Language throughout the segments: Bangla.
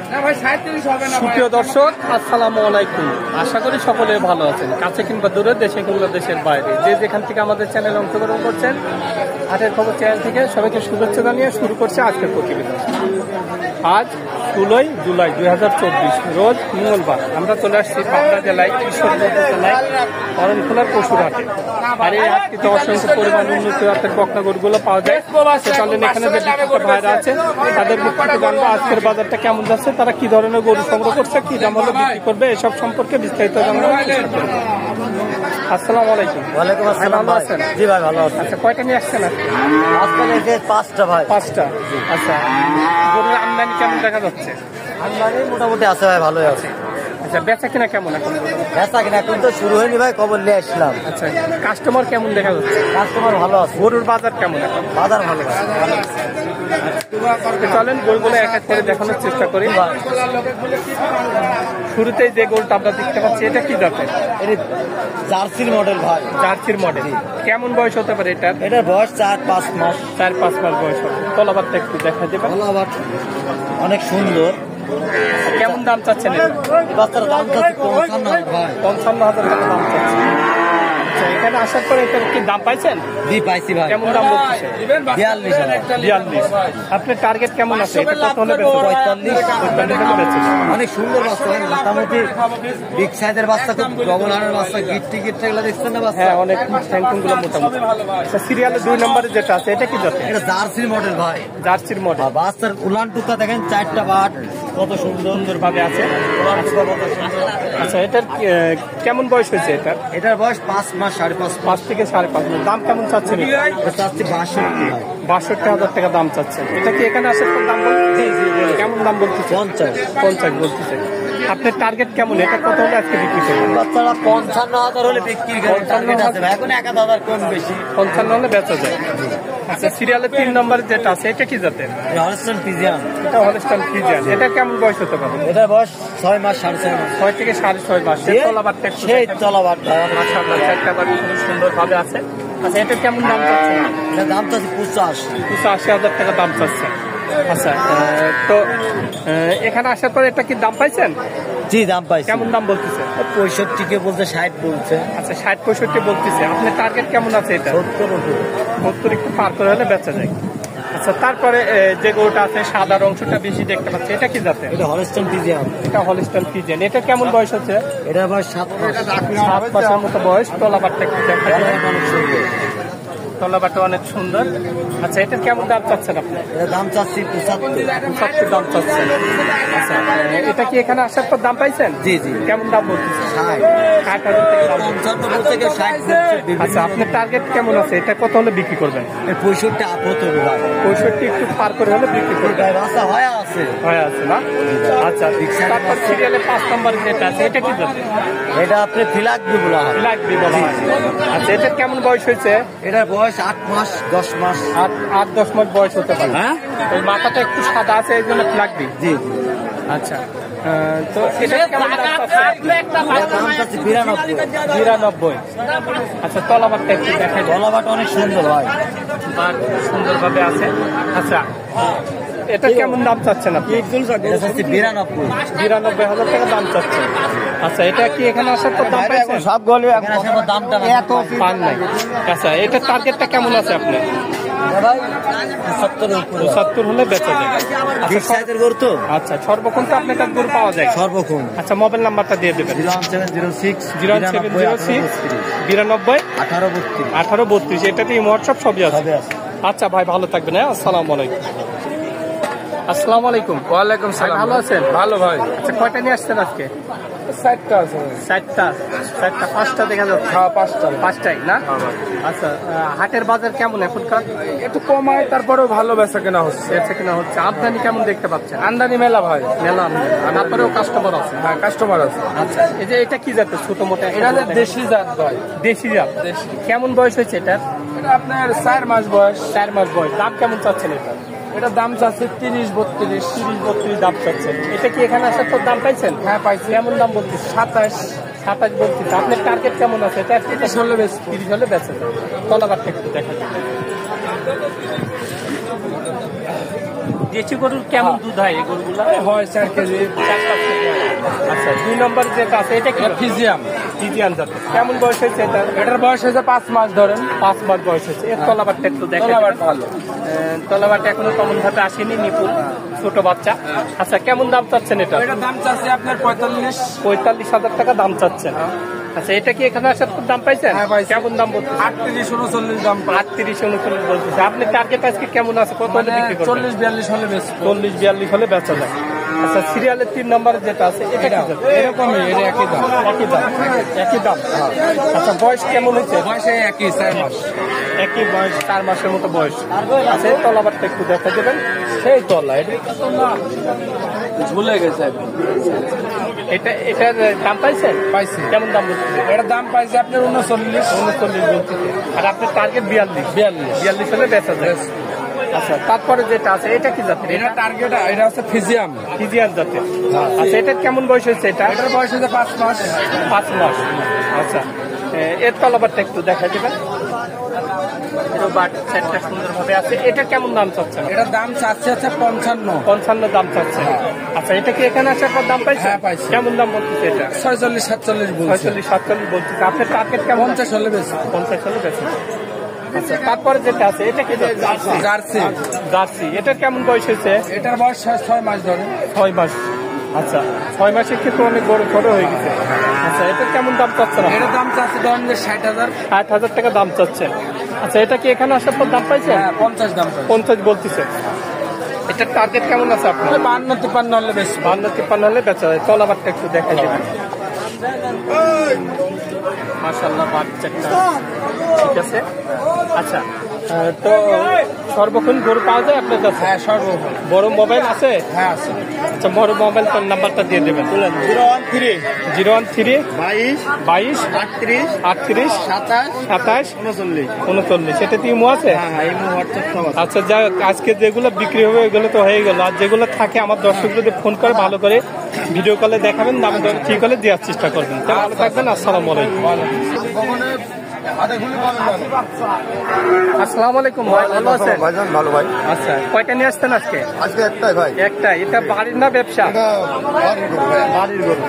সুপ্রিয় দর্শক, আসসালামু আলাইকুম। আশা করি সকলে ভালো আছেন, কাছে কিংবা দূরে, দেশে কিংবা দেশের বাইরে, যে যেখান থেকে আমাদের চ্যানেল অংশগ্রহণ করছেন। হাটের খবর চ্যানেল থেকে সবাইকে শুভেচ্ছা জানিয়ে শুরু করছে আজকের প্রতিবেদন। আজ 16 জুলাই 2024, রোজ মঙ্গলবার। আমরা চলে আসছি পাবনা জেলায় ঈশ্বরগঞ্জ জেলায় অরণখোলার পশুর হাটে। আর এই হাটটিতে অসংখ্য পরিমাণ উন্নত জাতের বকনা গরুগুলো পাওয়া যায়। চলেন এখানে যে বিক্রেতা ভাইরা আছে তাদের মুখ থেকে জানবো আজকের বাজারটা কেমন যাচ্ছে, তারা কি ধরনের গরু সংগ্রহ করছে, কি দাম হলে বিক্রি করবে, এসব সম্পর্কে বিস্তারিত জানানোর চেষ্টা করবো। আসসালামু আলাইকুম। ওয়ালাইকুম আসসালাম। ভালো আছেন? জি ভাই, ভালো আছেন। আচ্ছা, কয়টা নিয়ে আসছেন আজকাল এই যে 5টা ভাই। 5টা। আচ্ছা, গরুর আমদানি কেমন দেখা যাচ্ছে? আমদানি মোটামুটি আছে ভাই, ভালোই আছে। আচ্ছা, বেচা কিনা কেমন এখন? বেচা কিনা এখন তো শুরু হয়নি ভাই, খবর নিয়ে আসলাম। আচ্ছা, কাস্টমার কেমন দেখা যাচ্ছে? কাস্টমার ভালো আছে। গরুর বাজার কেমন এখন? বাজার ভালো ভাই। চলেন গরুগুলো এক এক করে দেখানোর চেষ্টা করি। শুরুতেই যে গরুটা আমরা দেখতে পাচ্ছি, এটা কি জাতের? এটা জার্সির মডেল ভাই। জার্সির মডেল। কেমন বয়স হতে পারে এটার? এটার বয়স 4-5 মাস। 4-5 মাস বয়স হবে। তলাবারটা একটু দেখা দেবেন। আবার অনেক সুন্দর। কেমন দাম চাচ্ছেন? বাচ্চার দাম চাচ্ছে 55,000 ভাই। 55,000 টাকা দাম চাচ্ছে। আচ্ছা, এখানে আসার পরে এটার কি দাম পাইছেন? জি পাইছি ভাই। কেমন দাম বলতেছে? 42,000। আপনার টার্গেট কেমন আছে? এটা কত হলে বেচবেন? 45 অনেক সুন্দর বাচ্চা ভাই, মোটামুটি বিগ সাইজের বাচ্চা, খুব ডবল হাড়ের বাচ্চা। গিট্টি গুলো দেখছেন না বাচ্চা? হ্যাঁ, অনেক গুলো মোটামুটি। আচ্ছা, সিরিয়ালে 2 নম্বরে যেটা আছে এটা কি জাতের? এটা জার্সির মডেল ভাই। জার্সির মডেল। বাচ্চার উলান টুকা দেখেন, 4টা বাট কত সুন্দর ভাবে আছে। উলান টুকা কত সুন্দর। আচ্ছা, এটার কেমন বয়স হয়েছে এটার? এটার বয়স 5 মাস, 5.5 5 থেকে 5.5 মাস। দাম কেমন চাচ্ছেন? এটা চাচ্ছি 62 ভাই। 62,000 টাকা দাম চাচ্ছেন। এটা কি এখানে আসার পর দাম বলতে? কেমন দাম বলতেছে? 50 বলতেছে। আপনার টার্গেট কেমন? এটা কত হলে আজকে বিক্রি করবেন? বাচ্চারা 55,000 হলে বিক্রি করে টার্গেট আছে ভাই। এখন 1,000 কম বেশি। 55 হলে বেচা যায়। আচ্ছা, সিরিয়ালে 3 নম্বরে যেটা আছে এটা কি জাতের? Holstein Friesian. এটা হলস্টাইন ফ্রিজিয়ান। এটা কেমন বয়স হতে পারে? এটার বয়স 6 মাস, 6.5 মাস। 6 থেকে 6.5 মাস। তলাবারটা একটু সেই তলাবার মাশাআল্লাহ, চারটা বাড়ি খুব সুন্দর ভাবে আছে। আচ্ছা, এটা কেমন দাম চাচ্ছে? এটা দাম চাচ্ছি 85,000 টাকা দাম চাচ্ছে। আচ্ছা, তো এখানে আসার পরে এটা কি দাম পাইছেন? জি দাম পাইছি। কেমন দাম বলতেছে? 65 কে বলতে 60 বলছে। আচ্ছা, 60-65 বলতেছে। আপনার টার্গেট কেমন আছে এটা? 70 একটু পার করে হলে বেচা যায়। আচ্ছা, তারপরে যে গরুটা আছে সাদার অংশটা বেশি দেখতে পাচ্ছি, এটা কি জাতের? এটা হলস্টাইন ফ্রিজিয়ান। এটা হলস্টাইন ফ্রিজিয়ান। এটা কেমন বয়স হচ্ছে? এটার বয়স 7 মাস। 7 মাসের মতো বয়স। তলাবারটা একটু দেখা যায়। অনেক সুন্দর। তলাবারটা অনেক সুন্দর। আচ্ছা, এটা কেমন দাম চাচ্ছেন আপনি? এটার দাম চাচ্ছি 75 দাম চাচ্ছেন। আচ্ছা, এটা কি এখানে আসার পর দাম পাইছেন? জি জি। কেমন দাম বলতেছে? 60,000 থেকে দাম। 55 থেকে 60 বলছে। আচ্ছা, আপনার টার্গেট কেমন আছে? এটা কত হলে বিক্রি করবেন? 65 আপত হবে ভাই। 65 একটু পার করে হলে বিক্রি করবেন। বাচ্চা হয়ে আছে না? আচ্ছা, তারপর সিরিয়ালে 5 নম্বর যেটা আছে এটা কি জাতের? এটা আপনি ফিলাকবি বলা হয়। ফিলাকবি বলা হয়। আচ্ছা, এটা কেমন বয়স হয়েছে? এটার বয়স 8 মাস, 10 মাস। 8-10 মাস বয়স হতে পারে। হ্যাঁ, ওই মাথাটা একটু সাদা আছে, এই জন্য ফিলাকবি। জি। আচ্ছা, তো এটা কেমন দাম চাচ্ছে? দাম চাচ্ছি 92। আচ্ছা, তলাবারটা একটু দেখাই। গলাবাটা অনেক সুন্দর হয়, সুন্দরভাবে আছে। আচ্ছা, এটা কেমন দাম চাচ্ছেন আপনি? 92,000 টাকা দাম চাচ্ছেন। আচ্ছা, এটা কি এখানে আসার পর দাম পাইছেন? সব গলি দামটা এত পান নাই। আচ্ছা, এটা টার্গেটটা কেমন আছে আপনার? 75 হলে বেচা যায়। আচ্ছা, সর্বক্ষণ তো আপনার কাছে গরু পাওয়া যায়? সর্বক্ষণ। আচ্ছা, মোবাইল নাম্বারটা দিয়ে দেবেন। 0706 92 18 32। এটাতে হোয়াটসঅ্যাপ সবই আছে। আচ্ছা ভাই, ভালো থাকবেন। হ্যাঁ, আসসালামু আলাইকুম। আসসালামু আলাইকুম। ওয়ালাইকুম সালাম। ভালো আছেন? ভালো ভাই। আচ্ছা, কয়টা নিয়ে আসছেন আজকে? 60টা আছে। 60টা। 5টা দেখা যাচ্ছে। হ্যাঁ, 5টা। 5টাই না? আচ্ছা, হাটের বাজার কেমন এখনকার? একটু কমায়, তারপরেও ভালো বেচা কেনা হচ্ছে। আমদানি কেমন দেখতে পাচ্ছেন? আমদানি মেলা ভাই, মেলা আমদানি। তারপরেও কাস্টমার আছে? হ্যাঁ, কাস্টমার আছে। আচ্ছা, এই যে এটা কি জাতের? ছোট মোটা এটা দেশি জাত ভাই। দেশি জাত। দেশি। কেমন বয়স হয়েছে এটা? এটা আপনার 4 মাস বয়স। 4 মাস বয়স। দাম কেমন চাচ্ছেন এটা? এটার দাম চাচ্ছে 30-32 দাম চাচ্ছেন। এটা কি এখানে আসার পর দাম পাইছেন? হ্যাঁ, পাইছি। কেমন দাম বলতেছে? 27 বলতেছে। আপনার টার্গেট কেমন আছে? এটা 30 হলে বেচে। 30 হলে বেচে। তলাবারটা একটু দেখা যায়। দেশি গরুর কেমন দুধ হয় এই গরুগুলো? হয় 4 কেজি। 4-5 কেজি হয়। আচ্ছা 2 নম্বর যেটা আছে এটা কি? ফিজিয়াম। ফিজিয়ান জাত। কেমন বয়স হয়েছে এটা? এটার বয়স হয়েছে 5 মাস ধরেন। 5 মাস বয়স হয়েছে। এর তলাবারটা একটু দেখেন। তলাবাট ভালো। তলাবারটা এখনো তেমন ভাবে আসেনি, নিপুল ছোট বাচ্চা। আচ্ছা কেমন দাম চাচ্ছেন এটা? এটার দাম চাচ্ছে আপনার 45। 45,000 টাকা দাম চাচ্ছেন। আচ্ছা এটা কি এখানে আসার পর দাম পাইছেন? হ্যাঁ, পাইছি। কেমন দাম বলছেন? 38-39 দাম পায়। 38-39 বলতেছে। আপনি টার্গেট আজকে কেমন আছে? কত হলে বিক্রি করবেন? 40-42 হলে বেশি। 40-42 হলে বেচা যায়। আচ্ছা সিরিয়ালের 3 নম্বরে যেটা আছে এটা কি জাত? এরকমই, এটা একই দাম। একই দাম। একই দাম। আচ্ছা বয়স কেমন হয়েছে? বয়সে একই 4 মাস। একই বয়স, 4 মাসের মতো বয়স। আচ্ছা এর তলাবারটা একটু দেখা দেবেন। সেই তলা এটা ঝুলে গেছে একদম। এটার দাম পাইছেন? পাইছি। কেমন দাম বলছে? এটার দাম পাইছে আপনার 39। 39 বলছে। আর আপনার টার্গেট 42। 42। 42 হলে বেচা যায়। আচ্ছা তারপরে যেটা আছে এটা কি জাতের? এটা টার্গেট, এটা হচ্ছে ফিজিয়াম। ফিজিয়ান জাতের। আচ্ছা এটার কেমন বয়স হয়েছে এটা? এটার বয়স হচ্ছে 5 মাস। 5 মাস। আচ্ছা এর তলাবারটা একটু দেখা দেবেন। এরও বাট সেটটা সুন্দরভাবে আছে। এটা কেমন দাম চাচ্ছেন? এটার দাম চাচ্ছে হচ্ছে 55। 55 দাম চাচ্ছে। আচ্ছা এটা কি এখানে আসার পর দাম পাইছে? হ্যাঁ, পাইছি। কেমন দাম বলতেছে এটা? 46-47 বলছে। 46-47 বলতেছে। আপনার টার্গেট কেমন? 50 হলে বেশি। 50 হলে বেশি। আচ্ছা তারপরে যেটা আছে এটা কি জার্সি? জার্সি। জার্সি এটার কেমন বয়স হয়েছে? এটার বয়স 6 মাস ধরে। 6 মাস। আচ্ছা 6 মাসের ক্ষেত্রে অনেক বড় ছোট হয়ে গেছে। আচ্ছা এটার কেমন দাম চাচ্ছেন? এটার দাম চাচ্ছে ধরেন যে 60,000। 60,000 টাকা দাম চাচ্ছেন। আচ্ছা এটা কি এখানে আসার পর দাম পাইছে? হ্যাঁ, 50 দাম পাইছে। 50 বলতেছে। এটার টার্গেট কেমন আছে আপনার? 52-53 হলে বেশি। 52-53 হলে বেচা যায়। তলাবারটা একটু দেখাই দেবেন। মাশাআল্লাহ বাচ্চাটা ঠিক আছে। আচ্ছা তো সর্বক্ষণ গরু পাওয়া যায় আপনার কাছে? হ্যাঁ, সর্বপ্রথম। বড় মোবাইল আছে? হ্যাঁ, আছে। আচ্ছা বড় মোবাইল তার নাম্বারটা দিয়ে দেবেন। 013 013 22 22 38 38 27 27 39। 39 সেটা কি ইমো আছে? হ্যাঁ হ্যাঁ, এই হোয়াটসঅ্যাপ সব আছে। আচ্ছা যা আজকে যেগুলো বিক্রি হবে ওইগুলো তো হয়ে গেল। আর যেগুলো থাকে আমার দর্শক যদি ফোন করে ভালো করে ভিডিও কলে দেখাবেন, দাম দর ঠিক হলে দেওয়ার চেষ্টা করবেন। তো ভালো থাকবেন। আসসালামু আলাইকুম। আসসালামু আলাইকুম ভাই, ভালো আছেন? ভাইজান ভালো ভাই। আচ্ছা কয়টা নিয়ে আসছেন আজকে? আজকে একটাই ভাই। একটা। এটা বাড়ির না ব্যবসা? এটা বাড়ির গরু ভাই। বাড়ির গরু।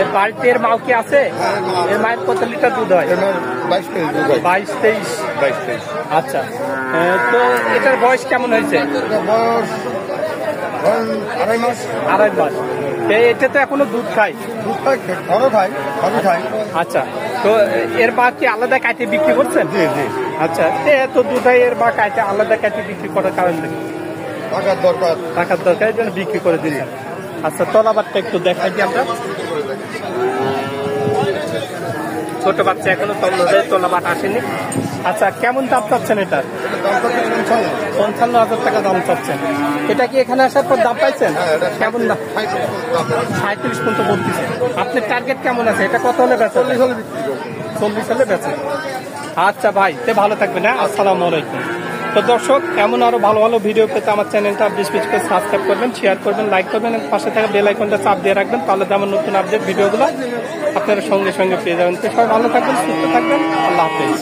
এর বাড়িতে এর মাও কি আছে? এর মায়ের কত লিটার দুধ হয়? এটার 22-23 দুধ হয়। 22-23। 22-23। আচ্ছা তো এটার বয়স কেমন হয়েছে? এটা বয়স ধরেন 2.5 মাস। 2.5 মাস। এটা তো এখনো দুধ খায়? দুধ খাই, ঘরও খাই, সবই খাই। আচ্ছা তো এর মা কি আলাদা কাটে বিক্রি করছেন? জি জি। আচ্ছা এত দুধ হয় এর মা কাটে আলাদা কাটে বিক্রি করার কারণ কি? টাকার দরকার। টাকার দরকার জন্য বিক্রি করে দিলেন। আচ্ছা তলাবারটা একটু দেখাই দিই আমরা। ছোট বাচ্চা এখনো তলাবাট আসেনি। আচ্ছা কেমন দাম চাচ্ছেন এটা? এটা দাম কত 55,000 টাকা দাম চাচ্ছেন। এটা কি এখানে আসার পর দাম পাইছেন? কেমন দাম? 35 পর্যন্ত বলতেছে। আপনার টার্গেট কেমন আছে? এটা কত হলে বেচা? 40 হলে বিক্রি করবো। 40 হলে বেচা। আচ্ছা ভাই তে ভালো থাকবেন। হ্যাঁ আসসালামু আলাইকুম। তো দর্শক এমন আরো ভালো ভালো ভিডিও পেতে আমার চ্যানেলটা বেশি করে সাবস্ক্রাইব করবেন, শেয়ার করবেন, লাইক করবেন এবং পাশে থাকা বেল আইকনটা চাপ দিয়ে রাখবেন। তাহলে আমার নতুন আপডেট ভিডিওগুলো আপনারা সঙ্গে সঙ্গে পেয়ে যাবেন। তো সবাই ভালো থাকবেন, সুস্থ থাকবেন। আল্লাহ হাফেজ।